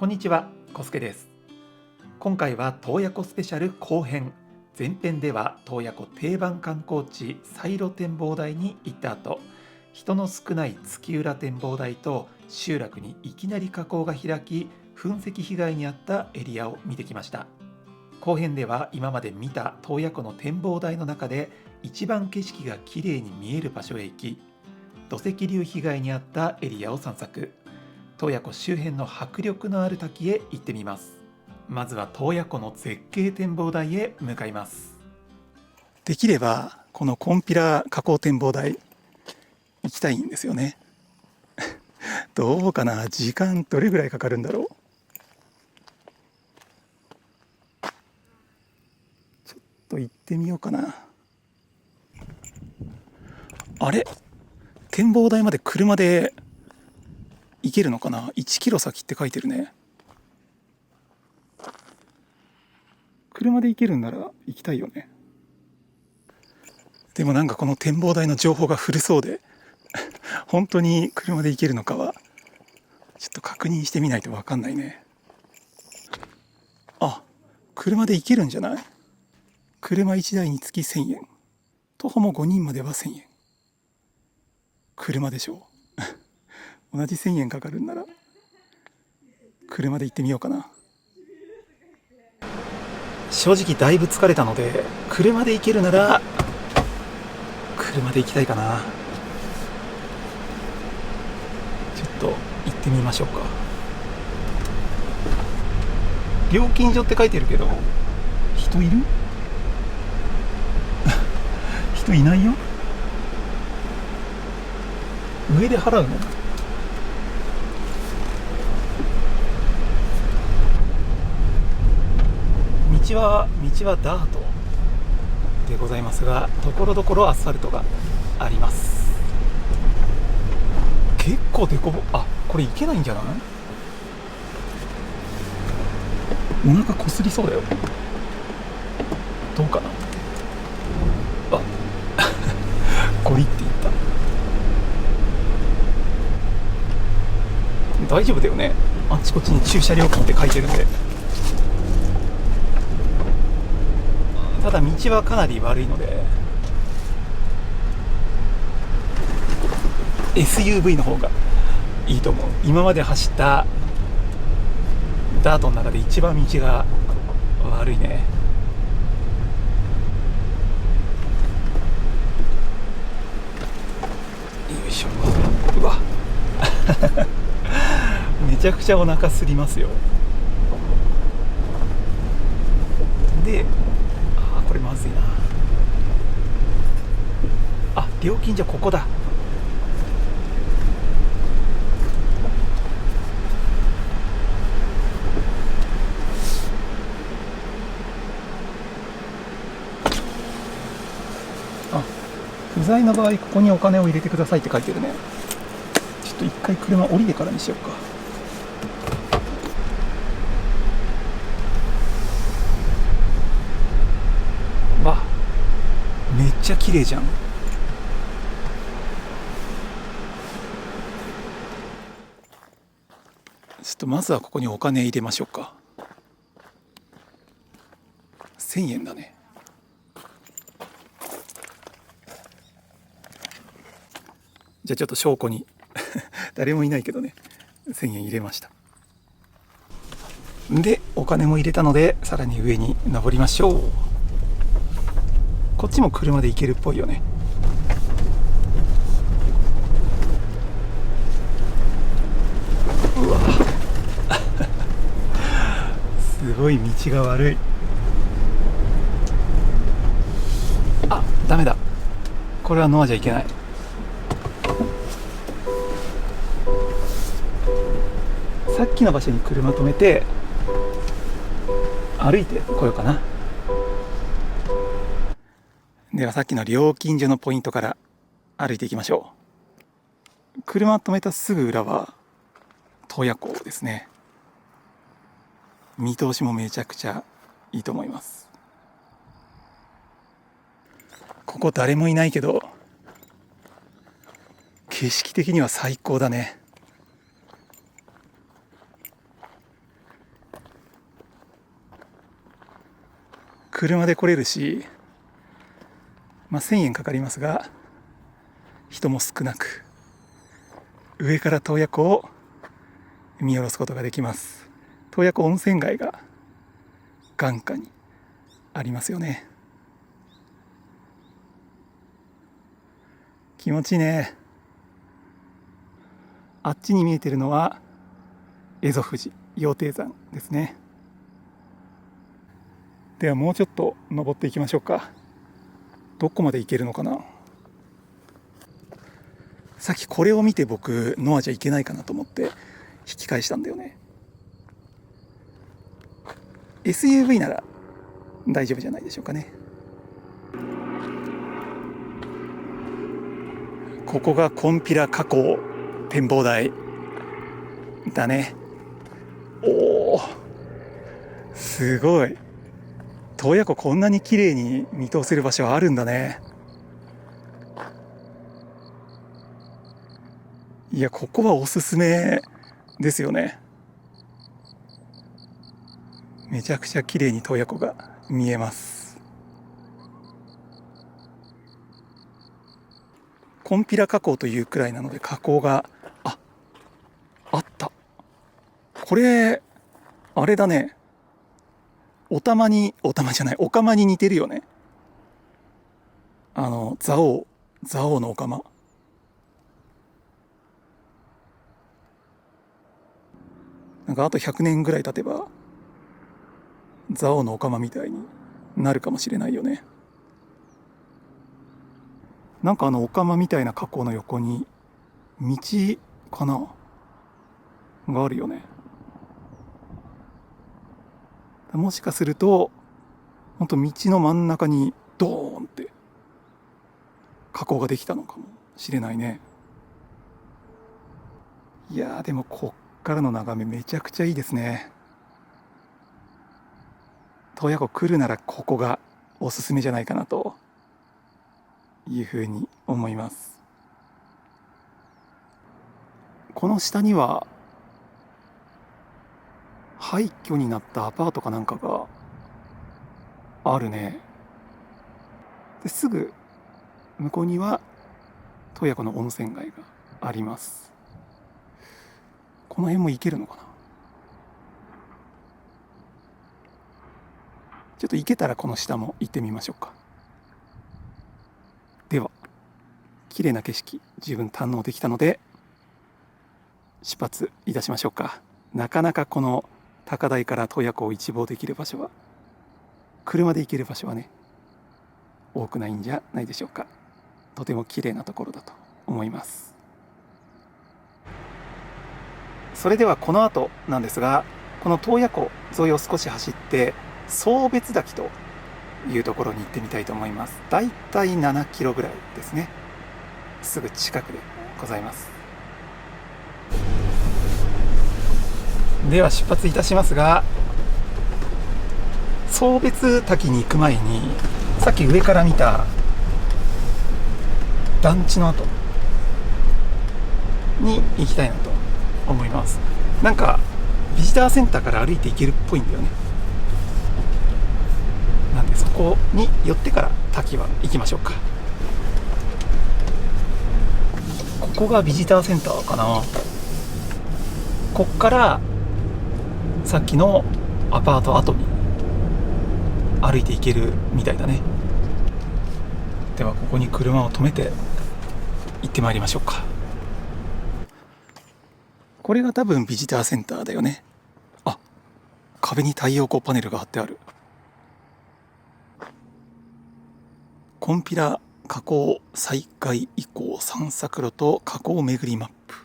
こんにちは、コスケです。今回は洞爺湖スペシャル後編。前編では洞爺湖定番観光地サイロ展望台に行った後、人の少ない月浦展望台と集落にいきなり火口が開き、噴石被害に遭ったエリアを見てきました。後編では今まで見た洞爺湖の展望台の中で一番景色がきれいに見える場所へ行き、土石流被害に遭ったエリアを散策。洞爺湖周辺の迫力のある滝へ行ってみます。まずは洞爺湖の絶景展望台へ向かいます。できればこのコンピラ火口展望台行きたいんですよね。どうかな、時間どれぐらいかかるんだろう。ちょっと行ってみようかな。あれ、展望台まで車で行けるのかな。1キロ先って書いてるね。車で行けるんなら行きたいよね。でもなんかこの展望台の情報が古そうで本当に車で行けるのかはちょっと確認してみないと分かんないね。あ、車で行けるんじゃない。車1台につき1000円、徒歩も5人までは1000円。車でしょう同じ1000円かかるんなら車で行ってみようかな。正直だいぶ疲れたので、車で行けるなら車で行きたいかな。ちょっと行ってみましょうか。料金所って書いてるけど人いる人いないよ。上で払うの。道はダートでございますが、ところどころアスファルトがあります。結構デコボ、あ、これいけないんじゃない。お腹こすりそうだよ。どうかな。あゴリっていった。大丈夫だよね。あっちこっちに駐車料金って書いてるんで。ただ道はかなり悪いので SUV の方がいいと思う。今まで走ったダートの中で一番道が悪いね。よいしょ。うわめちゃくちゃお腹すりますよ。で、これまずいな。あ、料金所ここだ。あ、不在の場合ここにお金を入れてくださいって書いてるね。ちょっと一回車降りてからにしようか。わ、めっちゃ綺麗じゃん。ちょっとまずはここにお金入れましょうか。1000円だね。じゃあちょっと証拠に誰もいないけどね、1000円入れました。でお金も入れたので、さらに上に登りましょう。こっちも車で行けるっぽいよね。うわすごい道が悪い。あ、ダメだ。これはノアじゃいけない。さっきの場所に車止めて歩いてこようかな。ではさっきの料金所のポイントから歩いていきましょう。車止めたすぐ裏は洞爺湖ですね。見通しもめちゃくちゃいいと思います。ここ誰もいないけど景色的には最高だね。車で来れるし、1000円かかりますが人も少なく、上から洞爺湖を見下ろすことができます。洞爺湖温泉街が眼下にありますよね。気持ちいいね。あっちに見えてるのは蝦夷富士羊蹄山ですね。ではもうちょっと登っていきましょうか。どこまで行けるのかな。さっきこれを見て僕ノアじゃいけないかなと思って引き返したんだよね。 SUV なら大丈夫じゃないでしょうかね。ここが金毘羅河口展望台だね。おお、すごい。洞爺湖こんなに綺麗に見通せる場所あるんだね。いや、ここはおすすめですよね。めちゃくちゃ綺麗に洞爺湖が見えます。金毘羅河口というくらいなので河口があった。これあれだね、お玉じゃない、お釜に似てるよね。蔵王のお釜。なんかあと100年ぐらい経てば蔵王のお釜みたいになるかもしれないよね。なんかお釜みたいな河口の横に道かながあるよね。もしかすると本当道の真ん中にドーンって河口ができたのかもしれないね。いやー、でもこっからの眺めめちゃくちゃいいですね。洞爺湖来るならここがおすすめじゃないかなというふうに思います。この下には廃墟になったアパートかなんかがあるね。ですぐ向こうには洞爺湖の温泉街があります。この辺も行けるのかな。ちょっと行けたらこの下も行ってみましょうか。では綺麗な景色十分堪能できたので出発いたしましょうか。なかなかこの高台から洞爺湖を一望できる場所は、車で行ける場所はね多くないんじゃないでしょうか。とても綺麗なところだと思います。それではこの後なんですが、この洞爺湖沿いを少し走って壮別滝というところに行ってみたいと思います。だいたい7キロぐらいですね。すぐ近くでございます。では出発いたしますが、壮別滝に行く前にさっき上から見た団地の跡に行きたいなと思います。なんかビジターセンターから歩いて行けるっぽいんだよね。なんでそこに寄ってから滝は行きましょうか。ここがビジターセンターかな。こっからさっきのアパート跡に歩いて行けるみたいだね。ではここに車を止めて行ってまいりましょうか。これが多分ビジターセンターだよね。あ、壁に太陽光パネルが貼ってある。金毘羅河口再開以降散策路と河口巡りマップ。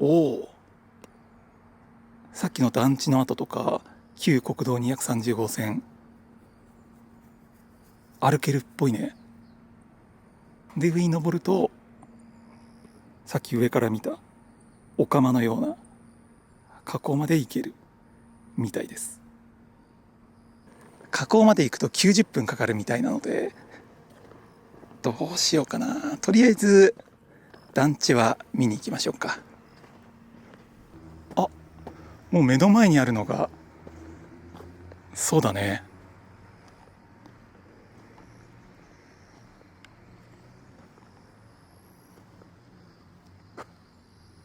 おお、さっきの団地の跡とか旧国道230号線歩けるっぽいね。で上に登るとさっき上から見たお釜のような河口まで行けるみたいです。河口まで行くと90分かかるみたいなのでどうしようかな。とりあえず団地は見に行きましょうか。あ、もう目の前にあるのがそうだね。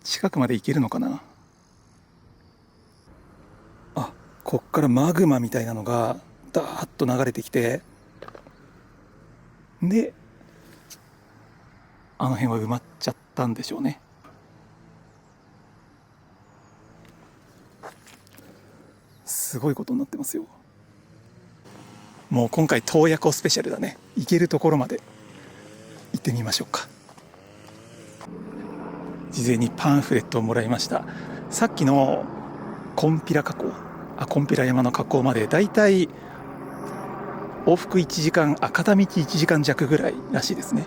近くまで行けるのかな。あ、こっからマグマみたいなのがダーッと流れてきて、であの辺は埋まっちゃったんでしょうね。すごいことになってますよ。もう今回洞爺湖スペシャルだね。行けるところまで行ってみましょうか。事前にパンフレットをもらいました。さっきのコンピラ山の河口までだいたい往復1時間、片道1時間弱ぐらいらしいですね。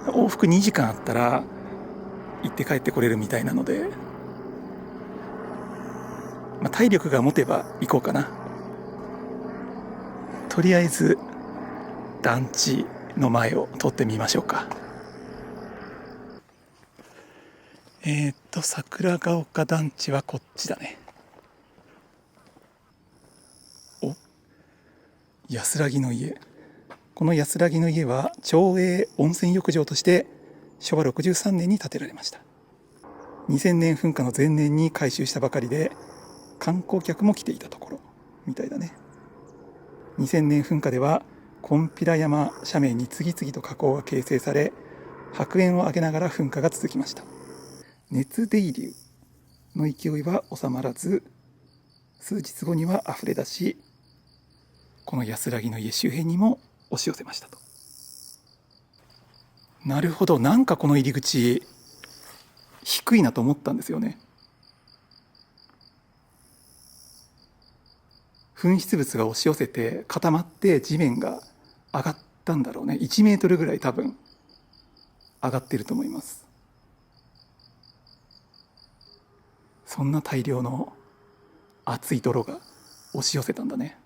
往復2時間あったら行って帰ってこれるみたいなので、体力が持てば行こうかな。とりあえず団地の前を通ってみましょうか。桜ヶ丘団地はこっちだね。お、安らぎの家。この安らぎの家は町営温泉浴場として昭和63年に建てられました。2000年噴火の前年に改修したばかりで、観光客も来ていたところみたいだね。2000年噴火ではコンピラ山斜面に次々と火口が形成され、白煙を上げながら噴火が続きました。熱泥流の勢いは収まらず、数日後には溢れ出し、この安らぎの家周辺にも押し寄せましたと。なるほど、なんかこの入り口低いなと思ったんですよね。噴出物が押し寄せて固まって地面が上がったんだろうね。1メートルぐらい多分上がってると思います。そんな大量の熱い泥が押し寄せたんだね。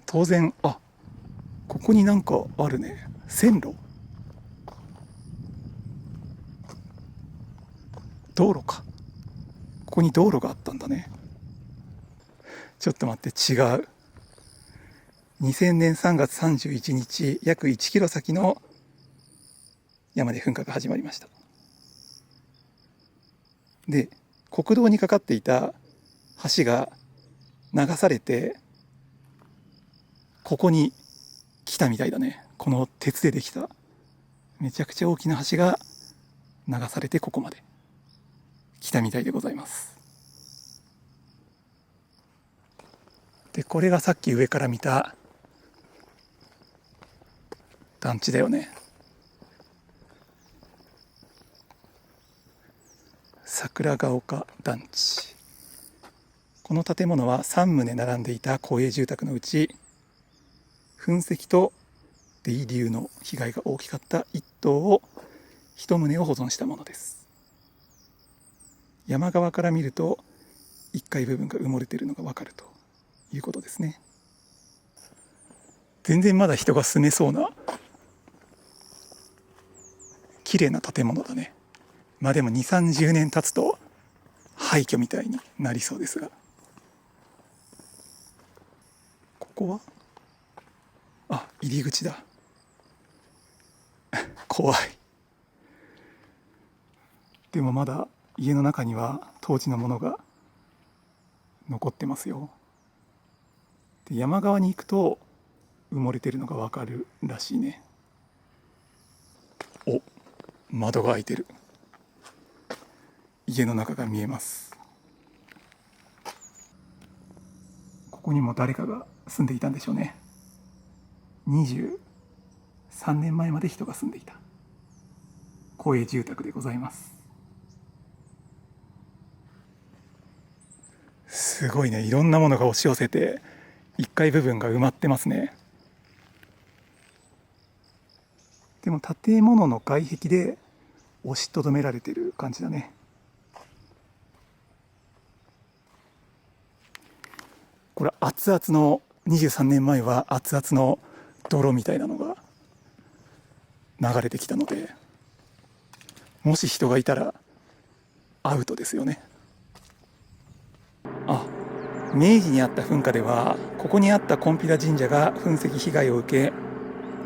当然、ここになんかあるね。線路、道路か。ここに道路があったんだね。ちょっと待って、違う。2000年3月31日、約1キロ先の山で噴火が始まりました。で、国道にかかっていた橋が流されて、ここに来たみたいだね。この鉄でできためちゃくちゃ大きな橋が流されてここまで来たみたいでございます。で、これがさっき上から見た団地だよね。桜ヶ丘団地。この建物は3棟並んでいた公営住宅のうち、噴石と泥流の被害が大きかった1棟を1棟を保存したものです。山側から見ると1階部分が埋もれているのがわかるということですね。全然まだ人が住めそうな綺麗な建物だね。でも2、30年経つと廃墟みたいになりそうですが、ここは入り口だ。怖い。でもまだ家の中には当時のものが残ってますよ。で、山側に行くと埋もれてるのがわかるらしいね。窓が開いてる。家の中が見えます。ここにも誰かが住んでいたんでしょうね。23年前まで人が住んでいた公営住宅でございます。すごいね。いろんなものが押し寄せて1階部分が埋まってますね。でも建物の外壁で押しとどめられてる感じだね。これ熱々の、23年前は熱々の泥みたいなのが流れてきたので、もし人がいたらアウトですよね。明治にあった噴火ではここにあった金毘羅神社が噴石被害を受け、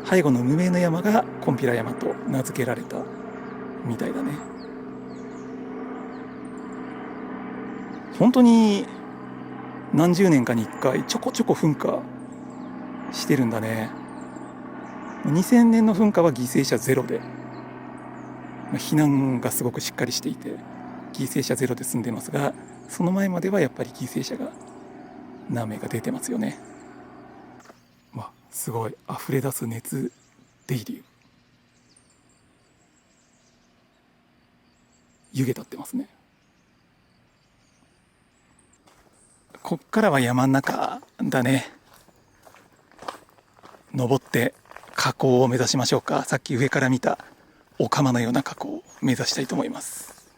背後の無名の山が金毘羅山と名付けられたみたいだね。本当に何十年かに1回ちょこちょこ噴火してるんだね。2000年の噴火は犠牲者ゼロで、避難がすごくしっかりしていて犠牲者ゼロで済んでますが、その前まではやっぱり犠牲者が何名か出てますよね。すごい溢れ出す熱出入り、湯気立ってますね。こっからは山ん中だね。登って火口を目指しましょうか。さっき上から見たお釜のような火口を目指したいと思います。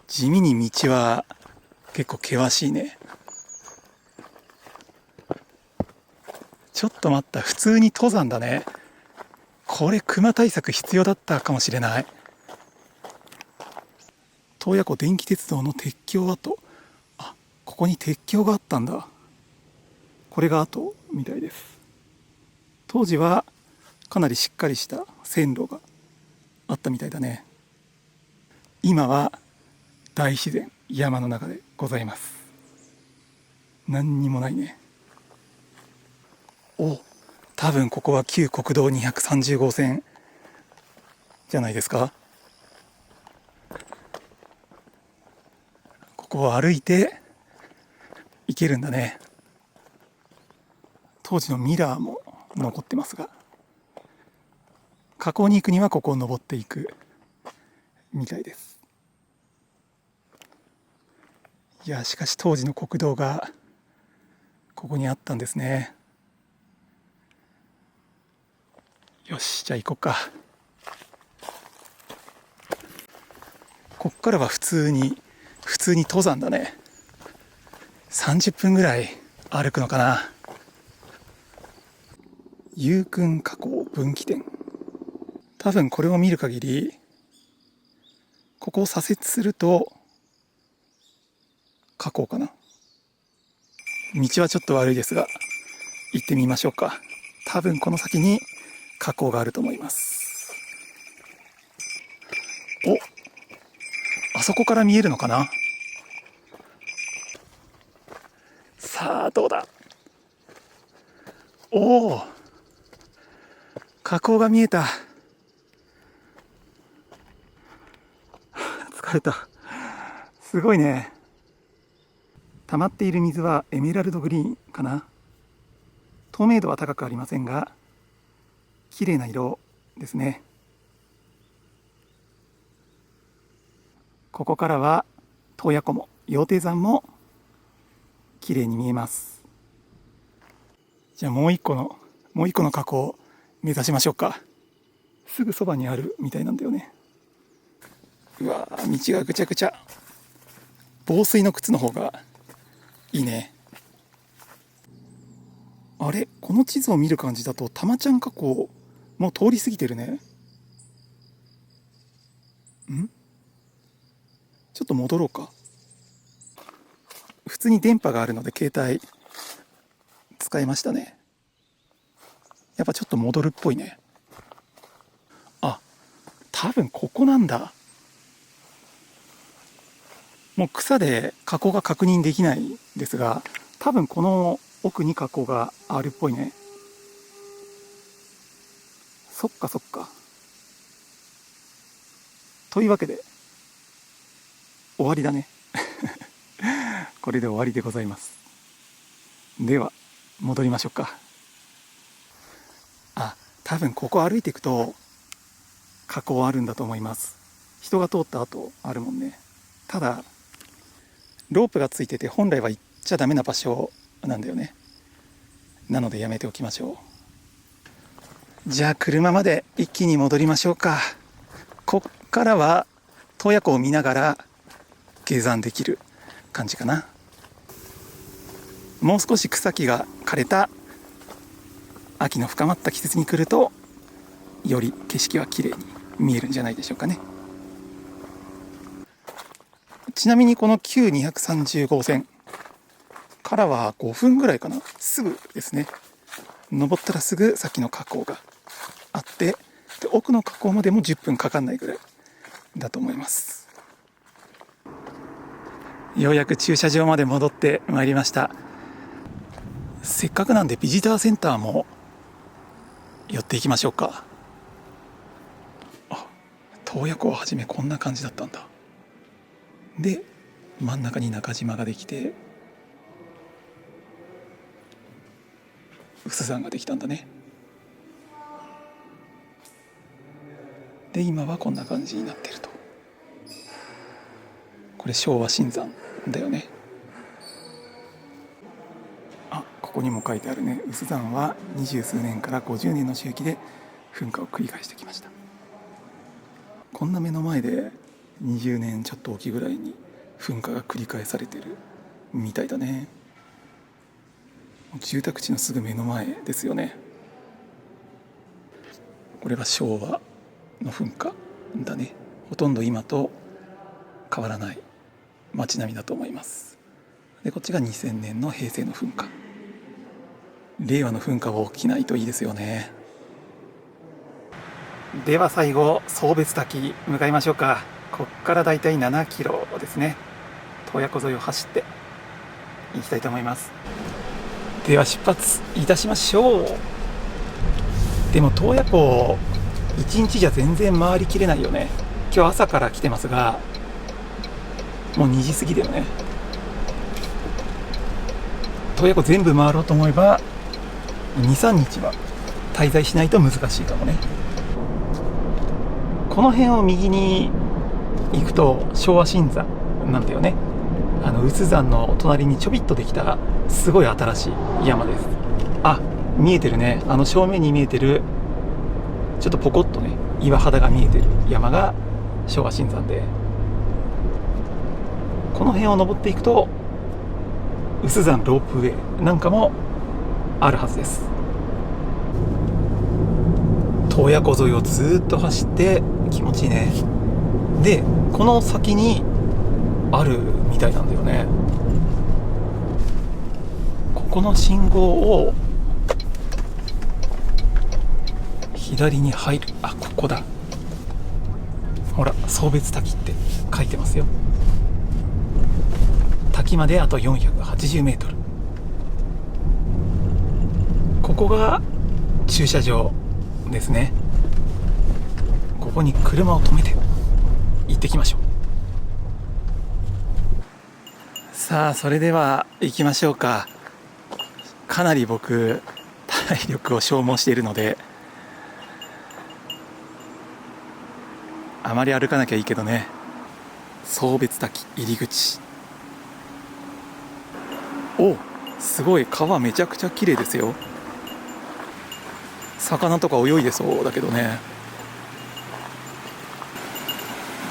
地味に道は結構険しいね。ちょっと待った、普通に登山だね。これ熊対策必要だったかもしれない。洞爺湖電気鉄道の鉄橋跡。ここに鉄橋があったんだ。これが跡みたいです。当時はかなりしっかりした線路があったみたいだね。今は大自然山の中でございます。何にもないね。多分ここは旧国道230号線じゃないですか。ここを歩いて行けるんだね。当時のミラーも残ってますが、河口に行くにはここを登っていくみたいです。いや、しかし当時の国道がここにあったんですね。よし、じゃあ行こうか。こっからは普通に登山だね。30分ぐらい歩くのかな。有訓河口分岐点。多分これを見る限り、ここを左折すると河口かな。道はちょっと悪いですが行ってみましょうか。多分この先に河口があると思います。あそこから見えるのかな。さあどうだ。河口が見えた。疲れた。すごいね。溜まっている水はエメラルドグリーンかな。透明度は高くありませんが綺麗な色ですね。ここからは洞爺湖も羊蹄山も綺麗に見えます。じゃあもう一個の河口を目指しましょうか。すぐそばにあるみたいなんだよね。うわー、道がぐちゃぐちゃ。防水の靴の方がいいね。あれ、この地図を見る感じだとたまちゃん河口もう通り過ぎてるね。ちょっと戻ろうか。普通に電波があるので携帯使いましたね。やっぱちょっと戻るっぽいね。多分ここなんだ。もう草で河口が確認できないですが、多分この奥に河口があるっぽいね。そっか。というわけで終わりだね。これで終わりでございます。では戻りましょうか。多分ここ歩いていくと河口あるんだと思います。人が通った後あるもんね。ただロープがついてて本来は行っちゃダメな場所なんだよね。なのでやめておきましょう。じゃあ車まで一気に戻りましょうか。こっからは洞爺湖を見ながら下山できる感じかな。もう少し草木が枯れた秋の深まった季節に来るとより景色は綺麗に見えるんじゃないでしょうかね。ちなみにこの旧230号線からは5分ぐらいかな、すぐですね。登ったらすぐさっきの河口があって、で奥の河口までも10分かかんないぐらいだと思います。ようやく駐車場まで戻ってまいりました。せっかくなんでビジターセンターも寄っていきましょうか。あ、洞爺湖をはじめこんな感じだったんだ。で真ん中に中島ができて有珠山ができたんだね。で今はこんな感じになってると。これ昭和新山だよね。あ、ここにも書いてあるね。有珠山は20数年から50年の周期で噴火を繰り返してきました。こんな目の前で20年ちょっとおきぐらいに噴火が繰り返されてるみたいだね。住宅地のすぐ目の前ですよね。これは昭和の噴火だね。ほとんど今と変わらない街並みだと思います。でこっちが2000年の平成の噴火。令和の噴火は起きないといいですよね。では最後送別滝向かいましょうか。こっからだいたい7キロですね。洞爺湖沿いを走って行きたいと思います。では出発いたしましょう。でも洞爺湖1日じゃ全然回りきれないよね。今日朝から来てますがもう2時過ぎだよね。洞爺湖全部回ろうと思えば 2,3 日は滞在しないと難しいかもね。この辺を右に行くと昭和新山なんだよね。有珠山の隣にちょびっとできたすごい新しい山です。あ、見えてるね。正面に見えてるちょっとポコッとね岩肌が見えてる山が昭和新山で、この辺を登っていくと有珠山ロープウェイなんかもあるはずです。洞爺湖沿いをずっと走って気持ちいいね。でこの先にあるみたいなんだよね。ここの信号を左に入る。あ、ここだ。ほら送別滝って書いてますよ。滝まであと480メートル。ここが駐車場ですね。ここに車を止めて行ってきましょう。さあそれでは行きましょうか。かなり僕体力を消耗しているのであまり歩かなきゃいいけどね。送別滝入り口。お、すごい川めちゃくちゃ綺麗ですよ。魚とか泳いでそうだけどね。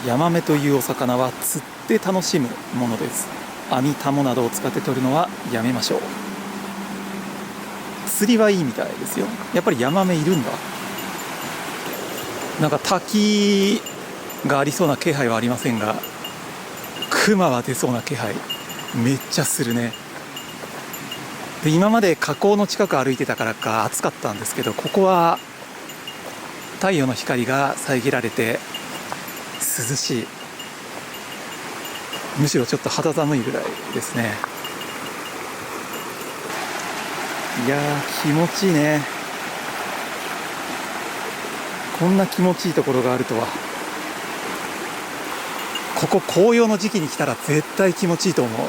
ヤマメというお魚は釣って楽しむものです。網タモなどを使って取るのはやめましょう。釣りはいいみたいですよ。やっぱりヤマメいるんだ。なんか滝がありそうな気配はありませんが、クマは出そうな気配めっちゃするね。で今まで河口の近く歩いてたからか暑かったんですけど、ここは太陽の光が遮られて涼しい。むしろちょっと肌寒いぐらいですね。いやー気持ちいいね。こんな気持ちいいところがあるとは。ここ紅葉の時期に来たら絶対気持ちいいと思う。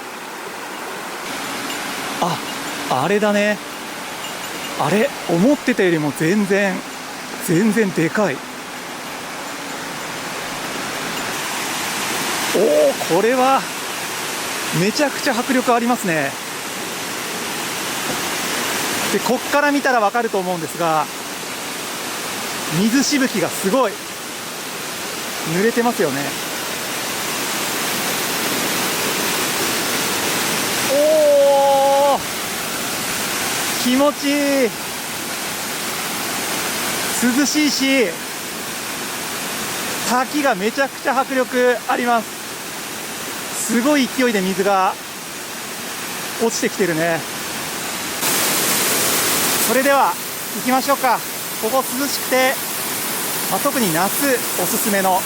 あれだね。あれ思ってたよりも全然でかい。おお、これはめちゃくちゃ迫力ありますね。でこっから見たらわかると思うんですが、水しぶきがすごい濡れてますよね。おお気持ちいい。涼しいし滝がめちゃくちゃ迫力あります。すごい勢いで水が落ちてきてるね。それでは行きましょうか。ここ涼しくて、特に夏おすすめの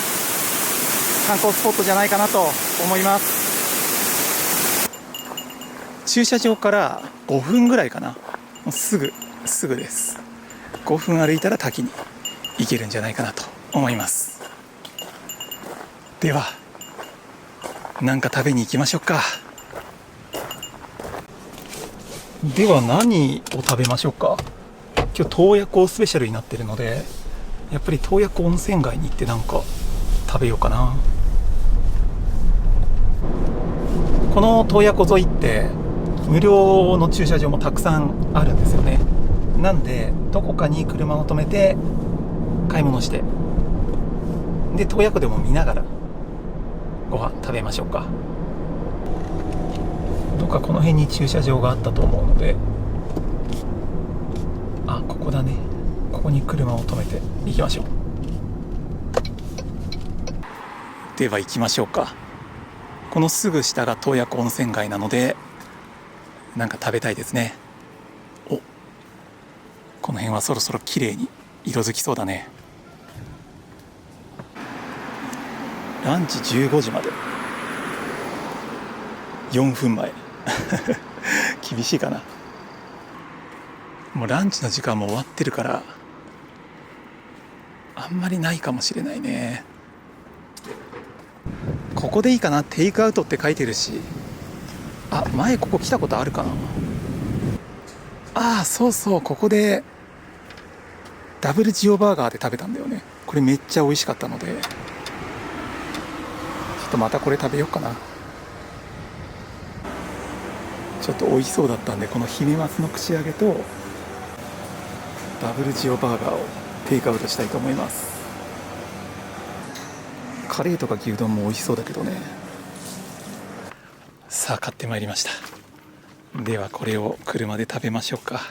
観光スポットじゃないかなと思います。駐車場から5分ぐらいかな。もうすぐです。5分歩いたら滝に行けるんじゃないかなと思います。では何か食べに行きましょうか。では何を食べましょうか。今日洞爺湖スペシャルになってるので、やっぱり洞爺湖温泉街に行ってなんか食べようかな。この洞爺湖沿いって無料の駐車場もたくさんあるんですよね。なんでどこかに車を止めて買い物して、で洞爺湖でも見ながらご飯食べましょうか。どっかこの辺に駐車場があったと思うので、あ、ここだね。ここに車を止めて行きましょう。では行きましょうか。このすぐ下が洞爺湖温泉街なので、なんか食べたいですね。お、この辺はそろそろ綺麗に色づきそうだね。ランチ15時まで4分前厳しいかな。もうランチの時間も終わってるからあんまりないかもしれないね。ここでいいかな。テイクアウトって書いてるし、あ、前ここ来たことあるかな。ああ、そうそう、ここでダブルジオバーガーで食べたんだよね。これめっちゃ美味しかったので、ちょっとまたこれ食べようかな。ちょっと美味しそうだったんで、このヒメマスの串揚げとダブルジオバーガーをテイクアウトしたいと思います。カレーとか牛丼も美味しそうだけどね。さあ買ってまいりました。ではこれを車で食べましょうか。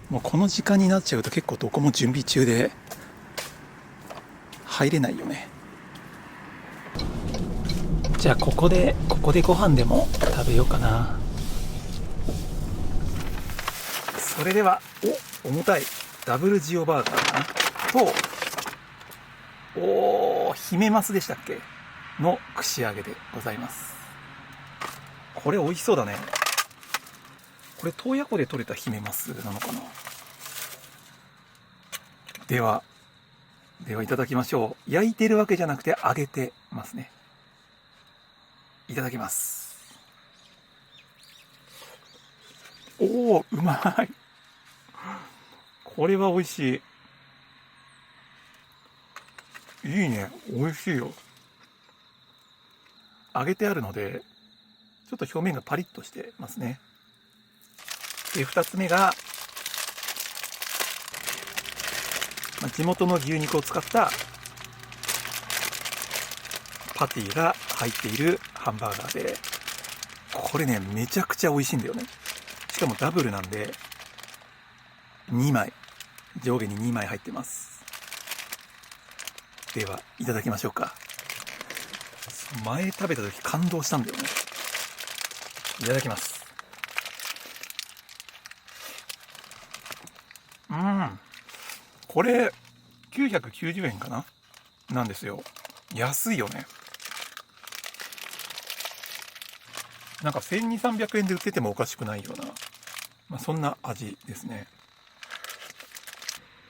もうこの時間になっちゃうと結構どこも準備中で入れないよね。じゃあここでご飯でも食べようかな。それでは重たいダブルジオバーガーかなと、ヒメマスでしたっけの串揚げでございます。これ美味しそうだね。これ洞爺湖で採れたヒメマスなのかな。ではいただきましょう。焼いてるわけじゃなくて揚げてますね。いただきます。おー、うまい。これは美味しい。いいね。美味しいよ。揚げてあるので、ちょっと表面がパリッとしてますね。で、2つ目が、地元の牛肉を使ったパティが入っているハンバーガーで、これね、めちゃくちゃ美味しいんだよね。しかもダブルなんで、2枚、上下に2枚入ってます。では、いただきましょうか。前食べた時感動したんだよね。いただきます。これ990円かななんですよ。安いよね。なんか1200、300円で売っててもおかしくないような、そんな味ですね。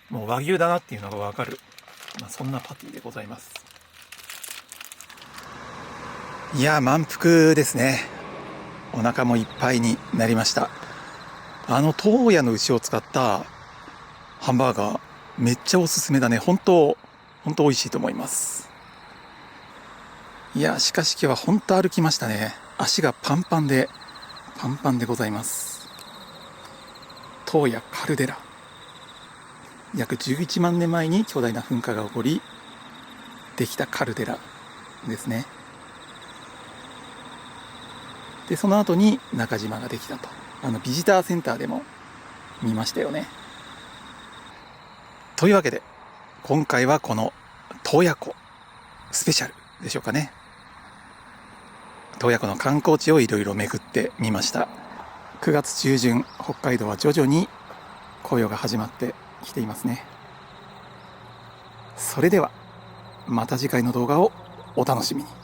もう和牛だなっていうのがわかる、そんなパティでございます。いや、満腹ですね。お腹もいっぱいになりました。洞爺の牛を使ったハンバーガーめっちゃおすすめだね。本当美味しいと思います。いや、しかし今日は本当歩きましたね。足がパンパンでございます。洞爺カルデラ、約11万年前に巨大な噴火が起こりできたカルデラですね。でその後に中島ができたと、ビジターセンターでも見ましたよね。というわけで今回はこの洞爺湖スペシャルでしょうかね。洞爺湖の観光地をいろいろ巡ってみました。9月中旬、北海道は徐々に紅葉が始まってきていますね。それではまた次回の動画をお楽しみに。